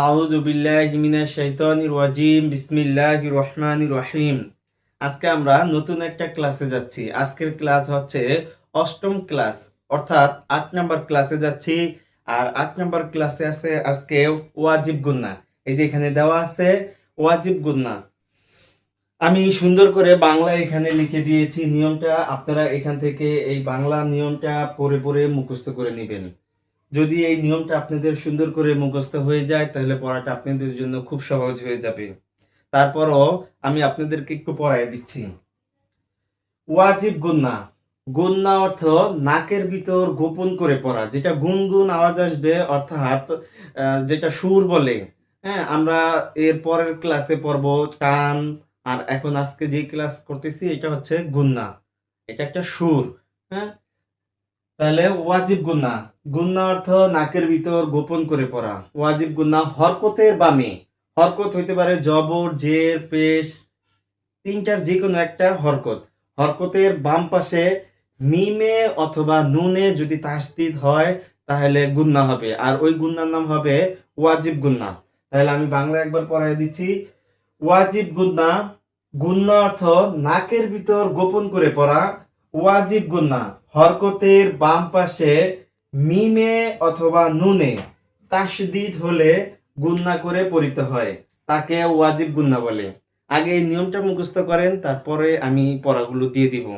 আউযু বিল্লাহি মিনাশ শাইতানির রাজিম বিসমিল্লাহির রহমানির রহিম। আজকে আমরা নতুন একটা ক্লাসে যাচ্ছি। আজকের ক্লাস হচ্ছে অষ্টম ক্লাস, অর্থাৎ ৮ নাম্বার ক্লাসে যাচ্ছি। আর ৮ নাম্বার ক্লাসে আছে আজকে ওয়াজিব গুন্না। এই যে এখানে দেওয়া আছে ওয়াজিব গুন্না। আমি সুন্দর করে বাংলা এখানে লিখে দিয়েছি। নিয়মটা আপনারা এখান থেকে এই বাংলা নিয়মটা পড়ে পড়ে মুখস্থ করে নেবেন। যদি এই নিয়মটা আপনাদের সুন্দর করে মুখস্থ হয়ে যায় তাহলে পড়াটা আপনাদের জন্য খুব সহজ হয়ে যাবে। তারপরও আমি আপনাদেরকে একটু পড়ায় দিচ্ছি। ওয়াজিব গুন্না। গুন্না অর্থ নাকের ভিতর গোপন করে পড়া, যেটা গুনগুন আওয়াজ আসবে, অর্থাৎ যেটা সুর বলে। হ্যাঁ, আমরা এর পরের ক্লাসে পড়ব টান। আর এখন আজকে যে ক্লাস করতেছি এটা হচ্ছে গুন্না, এটা একটা সুর। হ্যাঁ, তাহলে ওয়াজিব গুন্না। গুন্না অর্থ নাকের ভিতর গোপন করে পড়া। ওয়াজিব গুন্না হরকতের বামে। হরকত হইতে পারে জবর, জের, পেশ, তিনটার যে কোনো একটা হরকত। হরকতের বাম পাশে মিমে অথবা নুনে যদি তাসদিদ হয় তাহলে গুন্না হবে, আর ওই গুন্নার নাম হবে ওয়াজিব গুন্না। তাহলে আমি বাংলা একবার পড়াই দিচ্ছি। ওয়াজিব গুন্না। গুন্না অর্থ নাকের ভিতর গোপন করে পড়া। ওয়াজিব গুন্না হরকতের বাম পাশে মিমে অথবা নুনে তাসদিদ হলে গুন্না করে পড়িতে হয়, তাকে ওয়াজিব গুন্না বলে। আগে এই নিয়মটা মুখস্থ করেন, তারপরে আমি পড়াগুলো দিয়ে দিব।